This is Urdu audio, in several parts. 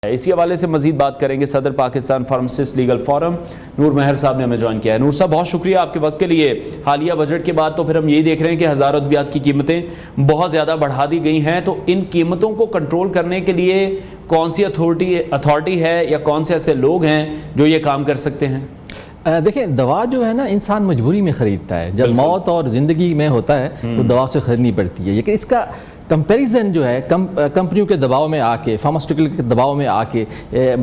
اسی حوالے سے مزید بات کریں گے. صدر پاکستان فارماسسٹ لیگل فورم نور مہر صاحب نے ہمیں جوائن کیا ہے. نور صاحب بہت شکریہ آپ کے وقت کے لیے. حالیہ بجٹ کے بعد تو پھر ہم یہی دیکھ رہے ہیں کہ ہزاروں ادویات کی قیمتیں بہت زیادہ بڑھا دی گئی ہیں, تو ان قیمتوں کو کنٹرول کرنے کے لیے کون سی اتھارٹی ہے یا کون سے ایسے لوگ ہیں جو یہ کام کر سکتے ہیں؟ دیکھیں, دوا جو ہے نا انسان مجبوری میں خریدتا ہے. جب موت اور زندگی میں ہوتا ہے تو دوا سے خریدنی پڑتی ہے, لیکن اس کا کمپیریزن جو ہے کمپنیوں کے دباؤ میں آ کے, فارماسیوٹیکل کے دباؤ میں آ کے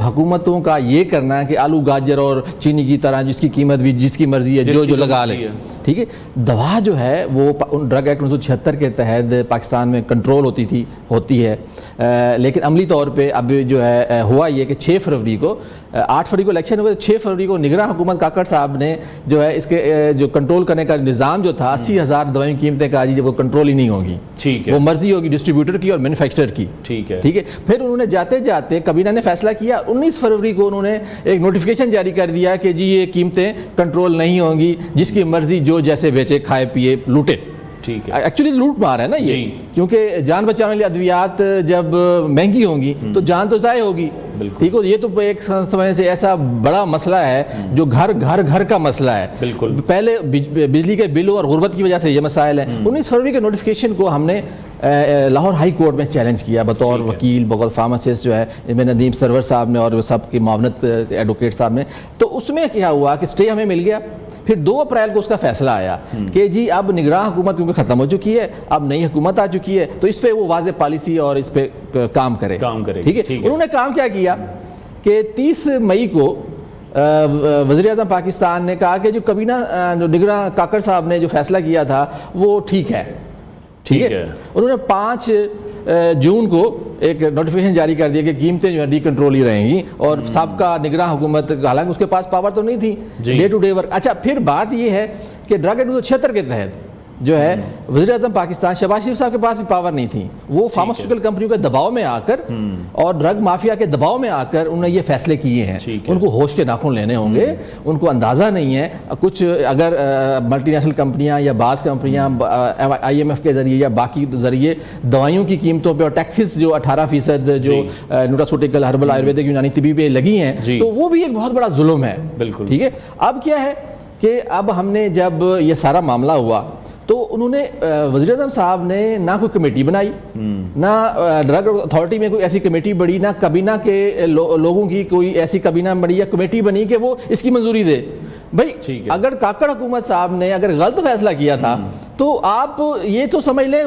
حکومتوں کا یہ کرنا کہ آلو گاجر اور چینی کی طرح جس کی قیمت بھی جس کی مرضی ہے جو لگا لے, ٹھیک ہے. دوا جو ہے وہ ڈرگ ایکٹ 1976 کے تحت پاکستان میں کنٹرول ہوتی ہے, لیکن عملی طور پہ اب جو ہے ہوا یہ کہ 8 فروری کو الیکشن ہوئے. 6 فروری کو نگراں حکومت کاکڑ صاحب نے جو ہے اس کے جو کنٹرول کرنے کا نظام جو تھا 80,000 دوائیں کی قیمتیں کہا جی وہ کنٹرول ہی نہیں ہوگی, ٹھیک ہے, وہ مرضی ہوگی ڈسٹریبیوٹر کی اور مینوفیکچرر کی, ٹھیک ہے. پھر انہوں نے جاتے جاتے کابینہ نے فیصلہ کیا 19 فروری کو انہوں نے ایک نوٹیفیکیشن جاری کر دیا کہ جی یہ قیمتیں کنٹرول نہیں ہوں گی, جس کی مرضی جو جیسے بیچے کھائے پیے لوٹے. ایکچولی لوٹ مار ہے نا یہ, کیونکہ جان بچانے والی ادویات جب مہنگی ہوں گی تو جان تو ضائع ہوگی, ٹھیک ہے. یہ تو ایک سمجھنے سے ایسا بڑا مسئلہ ہے جو گھر کا مسئلہ ہے. پہلے بجلی کے بلوں اور غربت کی وجہ سے یہ مسائل ہیں. 19 فروری کے نوٹیفیکیشن کو ہم نے لاہور ہائی کورٹ میں چیلنج کیا بطور وکیل, بغیر فارماسسٹ جو ہے ندیم سرور صاحب نے اور وہ سب کی معاونت ایڈوکیٹ صاحب نے. تو اس میں کیا ہوا کہ اسٹے ہمیں مل گیا. پھر 2 اپریل کو اس کا فیصلہ آیا کہ جی اب نگراں حکومت کیونکہ ختم ہو چکی ہے, اب نئی حکومت آ چکی ہے, تو اس پہ وہ واضح پالیسی اور اس پہ کام کرے, ٹھیک ہے. انہوں نے کام کیا کہ 30 مئی کو وزیر اعظم پاکستان نے کہا کہ جو کابینہ جو نگراں کاکڑ صاحب نے جو فیصلہ کیا تھا وہ ٹھیک ہے, ٹھیک ہے. انہوں نے 5 جون کو ایک نوٹیفیکیشن جاری کر دیا کہ قیمتیں جو ہے ڈی کنٹرول ہی رہیں گی, اور سابقہ نگراں حکومت حالانکہ اس کے پاس پاور تو نہیں تھی ڈے ٹو ڈے ورک. اچھا, پھر بات یہ ہے کہ ڈرگ ایکٹ 1976 کے تحت جو ہے وزیر اعظم پاکستان شہباز شریف صاحب کے پاس بھی پاور نہیں تھی. وہ فارماسیوٹیکل کمپنیوں کے دباؤ میں آ کر اور ڈرگ مافیا کے دباؤ میں آ کر انہوں نے یہ فیصلے کیے ہیں. ان کو ہوش کے ناخن لینے ہوں گے, ان کو اندازہ نہیں ہے. کچھ اگر ملٹی نیشنل کمپنیاں یا بعض کمپنیاں IMF کے ذریعے یا باقی ذریعے دوائیوں کی قیمتوں پہ اور ٹیکسز جو 18% جو نیوٹراسوٹیکل ہربل آیورویدک یونانی طبی پہ لگی ہیں, تو وہ بھی ایک بہت بڑا ظلم ہے, ٹھیک ہے. اب کیا ہے کہ اب ہم نے جب یہ سارا معاملہ ہوا تو انہوں نے وزیر اعظم صاحب نے نہ کوئی کمیٹی بنائی, نہ ڈرگ اتھارٹی میں کوئی ایسی کمیٹی بڑی, نہ کابینہ کے لوگوں کی کوئی ایسی کابینہ بڑی یا کمیٹی بنی کہ وہ اس کی منظوری دے. بھائی اگر کاکڑ حکومت صاحب نے اگر غلط فیصلہ کیا تھا تو آپ یہ تو سمجھ لیں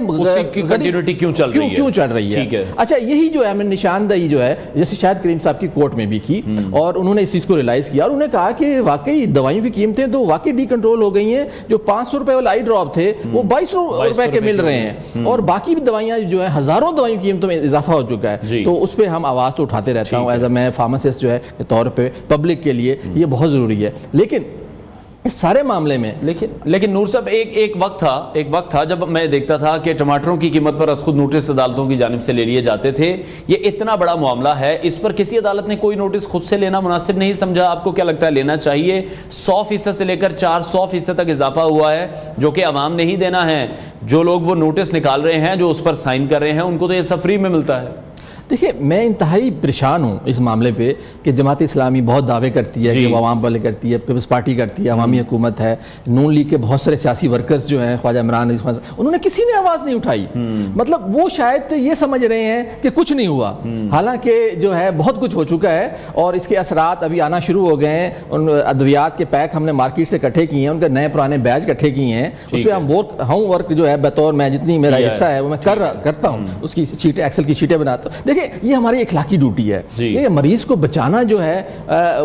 کنٹینیوٹی کیوں چل رہی ہے. اچھا, یہی جو ہے ہم نے نشاندہی جو ہے جیسے شاہد کریم صاحب کی کورٹ میں بھی کی, اور انہوں نے اس چیز کو ریلائز کیا اور انہوں نے کہا کہ واقعی دوائیوں کی قیمتیں تو واقعی ڈی کنٹرول ہو گئی ہیں. جو 500 روپے والا آئی ڈراپ تھے وہ 2200 روپے کے مل رہے ہیں, اور باقی بھی دوائیاں جو ہیں ہزاروں دوائیوں کی قیمتوں میں اضافہ ہو چکا ہے. تو اس پہ ہم آواز تو اٹھاتے رہتا ہوں ایز اے میں فارماسسٹ جو ہے کے طور پہ پبلک کے لیے یہ بہت ضروری ہے. لیکن اس سارے معاملے میں لیکن نور صاحب ایک وقت تھا جب میں دیکھتا تھا کہ ٹماٹروں کی قیمت پر از خود نوٹس عدالتوں کی جانب سے لے لیے جاتے تھے. یہ اتنا بڑا معاملہ ہے, اس پر کسی عدالت نے کوئی نوٹس خود سے لینا مناسب نہیں سمجھا. آپ کو کیا لگتا ہے لینا چاہیے؟ 100% سے لے کر 400% تک اضافہ ہوا ہے جو کہ عوام نے ہی دینا ہے. جو لوگ وہ نوٹس نکال رہے ہیں, جو اس پر سائن کر رہے ہیں, ان کو تو یہ سب فری میں ملتا ہے. دیکھیے, میں انتہائی پریشان ہوں اس معاملے پہ کہ جماعت اسلامی بہت دعوے کرتی ہے کہ وہ عوام والے کرتی ہے, پیپلز پارٹی کرتی ہے, عوامی حکومت ہے. نون لیگ کے بہت سارے سیاسی ورکرز جو ہیں خواجہ عمران انہوں نے کسی نے آواز نہیں اٹھائی. مطلب وہ شاید یہ سمجھ رہے ہیں کہ کچھ نہیں ہوا, حالانکہ جو ہے بہت کچھ ہو چکا ہے اور اس کے اثرات ابھی آنا شروع ہو گئے ہیں. ان ادویات کے پیک ہم نے مارکیٹ سے اکٹھے کیے ہیں, ان کے نئے پرانے بیچ اکٹھے کیے ہیں. اس پہ ہم ہوم ورک جو ہے بطور میں جتنی میرا حصہ ہے وہ میں کرتا ہوں, اس کی شیٹیں ایکسل کی شیٹیں بناتا ہوں. دیکھیں, یہ ہماری اخلاقی ڈیوٹی ہے. یہ مریض کو بچانا جو ہے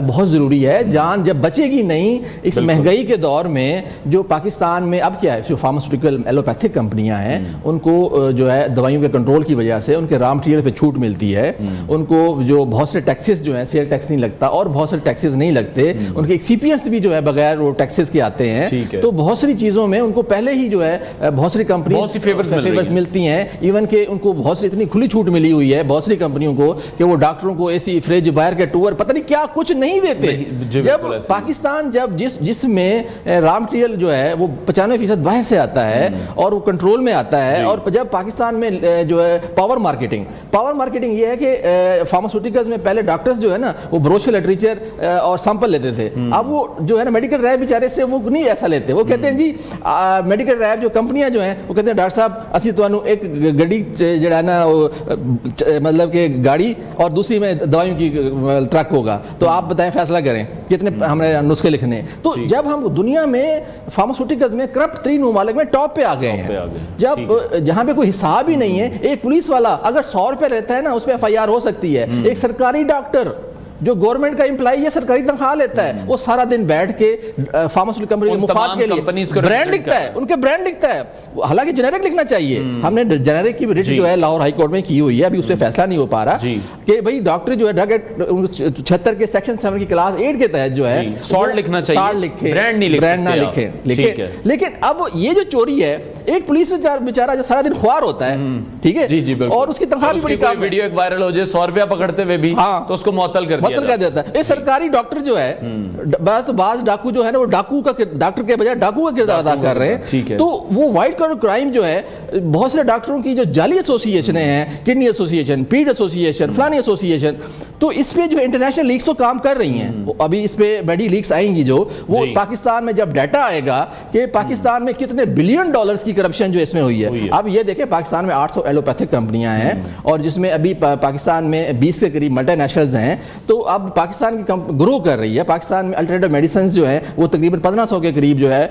بہت ضروری ہے. جان جب بچے گی نہیں اس مہنگائی کے دور میں, جو پاکستان میں اب کیا ہے جو فارماسیوٹیکل ایلوپیتھک کمپنیاں ہیں ان کو جو ہے دوائیوں کے کنٹرول کی وجہ سے ان کے را مٹیریل پہ چھوٹ ملتی ہے. ان کو جو بہت سے ٹیکسز جو ہیں سیل ٹیکس نہیں لگتا اور بہت سے ٹیکسز نہیں لگتے. ان کے CPS بھی جو ہے بغیر وہ ٹیکسز کے آتے ہیں. تو بہت ساری چیزوں میں ان کو پہلے ہی جو ہے بہت ساری کمپنیز فیورز ملتی ہیں. ایون کہ ان کو بہت سی اتنی کھلی چھوٹ ملی ہوئی ہے بہت گروسری کمپنیوں کو کہ وہ ڈاکٹروں کو اے سی فریج باہر کے ٹور پتہ نہیں کیا کچھ نہیں دیتے. جب پاکستان جس میں را مٹیریل جو ہے وہ 95% باہر سے آتا ہے اور وہ کنٹرول میں آتا ہے, اور جب پاکستان میں جو ہے پاور مارکیٹنگ یہ ہے کہ فارماسیوٹیکلز میں پہلے ڈاکٹرز جو ہے نا وہ بروشر لٹریچر اور سیمپل لیتے تھے, اب وہ جو ہے نا میڈیکل ریپ بیچارے سے وہ نہیں ایسا لیتے, وہ کہتے ہیں جی میڈیکل ریپ جو کمپنیاں جو ہیں وہ کہتے ہیں ڈاکٹر صاحب اسی تو ایک گڈی جڑا ہے نا مطلب کہ گاڑی اور دوسری میں دوائیوں کی ٹرک ہوگا, تو آپ بتائیں فیصلہ کریں کتنے ہمیں نسخے لکھنے. تو جب ہم دنیا میں فارماسیوٹیکلز میں کرپٹ ترین ممالک میں ٹاپ پہ آ گئے ہیں, جب جہاں پہ کوئی حساب ہی نہیں ہے, ایک پولیس والا اگر 100 روپے رہتا ہے نا اس پہ FIR ہو سکتی ہے, ایک سرکاری ڈاکٹر جو گورنمنٹ کا امپلائی یا سرکاری تنخواہ لیتا ہے وہ سارا دن بیٹھ کے فارماسیوٹیکل کمپنی کے مفاد کے لیے برانڈ لکھتا ہے, ان کے برانڈ لکھتا ہے, حالانکہ جنیرک لکھنا چاہیے. ہم نے جنیرک کی رٹ جو ہے لاہور ہائی کورٹ میں کی ہوئی ہے, ابھی اس پہ فیصلہ نہیں ہو پا رہا کہ بھئی ڈاکٹر جو ہے ڈرگ 76 کے سیکشن 7 کی کلاس 8 کے تحت جو ہے سالٹ لکھنا چاہیے, سالٹ لکھے, برانڈ نہ لکھے. لیکن اب یہ جو چوری ہے, ایک پولیس بیچارہ جو سارا دن خوار ہوتا ہے, ٹھیک ہے, اور اس کی تنخواہ بھی بڑی کم ہے, ویڈیو ایک وائرل ہو جائے 100 روپیہ پکڑتے ہوئے بھی تو اس کو معطل کر دیتا ہے. سرکاری ڈاکٹر جو ہے بعض ڈاکو جو ہے نا وہ ڈاکٹر کے بجائے ڈاکو کا کردار ادا کر رہے ہیں, تو وہ وائٹ کالر کرائم جو ہے بہت سے ڈاکٹروں کی جو جعلی ایسوسیشنیں ہیں, کڈنی ایسوسیشن, پیڈ ایسوسیشن, فلانی ایسوسیشن, تو اس پہ جو انٹرنیشنل لیگز تو کام کر رہی ہیں. ابھی اس پہ بڑی لیگز آئیں گی جو وہ پاکستان میں جب ڈیٹا آئے گا کہ پاکستان میں کتنے $1 بلین کی کرپشن جو اس میں ہوئی ہے. اب یہ دیکھیں پاکستان میں 800 ایلوپیتھک کمپنیاں ہیں اور جس میں ابھی پاکستان میں 20 کے قریب ملٹی نیشنلز ہیں, تو اب پاکستان کی گرو کر رہی ہے. پاکستان میں الٹرنیٹیو میڈیسنز جو ہیں وہ تقریباً 1500 کے قریب جو ہے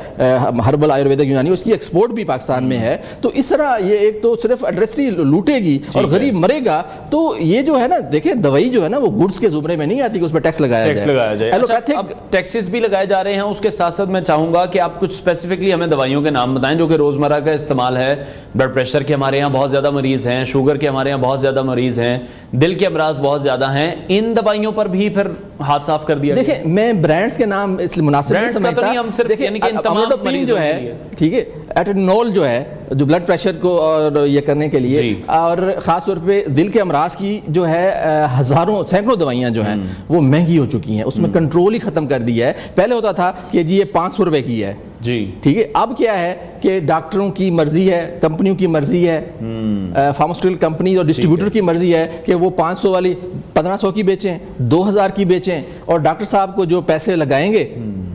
ہربل آیورویدک یونانی, اس کی ایکسپورٹ بھی پاکستان میں ہے. تو اس طرح یہ ایک تو صرف انڈسٹری لوٹے گی اور غریب مرے گا, تو یہ جو ہے نا دیکھیں دوائی جو ہے نا وہ گڈس کے زمرے میں نہیں آتی کہ اس پہ ٹیکس لگایا جائے. اب ٹیکسز بھی لگائے جا رہے ہیں, اس کے ساتھ ساتھ میں چاہوں گا کہ آپ کچھ اسپیسیفکلی ہمیں دوائیوں کے نام بتائیں جو کہ روزمرہ کا استعمال ہے. بلڈ پریشر کے ہمارے یہاں بہت زیادہ مریض ہیں, شوگر کے ہمارے یہاں بہت زیادہ مریض ہیں, دل کے امراض بہت زیادہ ہیں, ان دوائیوں پر بھی پھر ہاتھ صاف کر دیا. دیکھیں میں برانڈس کے نام اس لیے مناسب نہیں سمجھتا, ہم صرف یعنی کہ ان تمام مریض جو ہے ٹھیک ہے, ایٹنول جو ہے جو بلڈ پریشر کو اور یہ کرنے کے لیے, اور خاص طور پہ دل کے امراض کی جو ہے ہزاروں سینکڑوں دوائیاں جو ہیں وہ مہنگی ہو چکی ہیں, اس میں کنٹرول ہی ختم کر دیا ہے. پہلے ہوتا تھا کہ جی یہ 500 روپے کی ہے جی ٹھیک ہے, اب کیا ہے کہ ڈاکٹروں کی مرضی ہے, کمپنیوں کی مرضی ہے, فارماسیوٹیکل کمپنی اور ڈسٹریبیوٹر کی مرضی ہے کہ وہ 500 والی 1500 کی بیچیں, 2000 کی بیچیں, اور ڈاکٹر صاحب کو جو پیسے لگائیں گے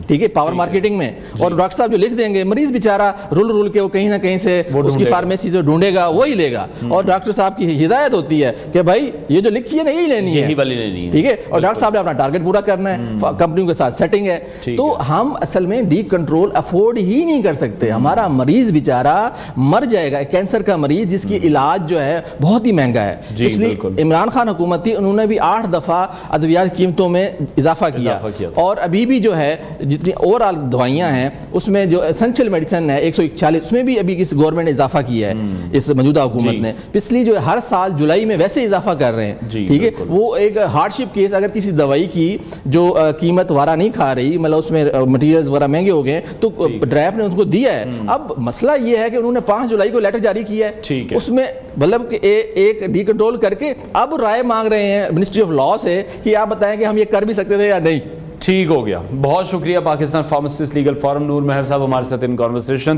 ٹھیک ہے پاور مارکیٹنگ میں, اور ڈاکٹر صاحب جو لکھ دیں گے, مریض بیچارہ رول کے وہ کہیں نہ کہیں سے اس کی فارمیسی سے ڈھونڈے گا, وہی لے گا, اور ڈاکٹر صاحب کی ہدایت ہوتی ہے کہ بھائی یہ جو لکھی ہے نا یہی لینی ہے, ٹھیک ہے, اور ڈاکٹر صاحب نے اپنا ٹارگٹ پورا کرنا ہے, کمپنیوں کے ساتھ سیٹنگ ہے. تو ہم اصل میں ڈی کنٹرول افورڈ ہی نہیں کر سکتے, ہمارا مریض بیچارہ مر جائے گا, کینسر کا مریض جس کی علاج جو ہے بہت ہی مہنگا ہے. اس لیے عمران خان حکومت تھی, انہوں نے بھی 8 دفعہ ادویات قیمتوں میں اضافہ کیا, اور ابھی بھی جو ہے جتنی اوور آل دوائیاں ہیں اس میں جو اسینشل میڈیسن ہے 141, اس میں بھی ابھی اس گورنمنٹ نے اضافہ کیا ہے, اس موجودہ حکومت نے. پچھلی جو ہر سال جولائی میں ویسے اضافہ کر رہے ہیں ٹھیک ہے. وہ ایک ہارڈ شپ کیس, اگر کسی دوائی کی جو قیمت وارا نہیں کھا رہی, مطلب اس میں مٹیریلز وغیرہ مہنگے ہو گئے, تو ڈرائیو نے ان کو دیا ہے. اب مسئلہ یہ ہے کہ انہوں نے 5 جولائی کو لیٹر جاری کیا ہے, اس میں مطلب کہ ایک ڈی کنٹرول کر کے اب رائے مانگ رہے ہیں منسٹری آف لاء سے کہ آپ بتائیں کہ ہم یہ کر بھی سکتے تھے یا نہیں. ٹھیک ہو گیا, بہت شکریہ. پاکستان فارماسسٹ لیگل فورم نور مہر صاحب ہمارے ساتھ ان کانورسیشن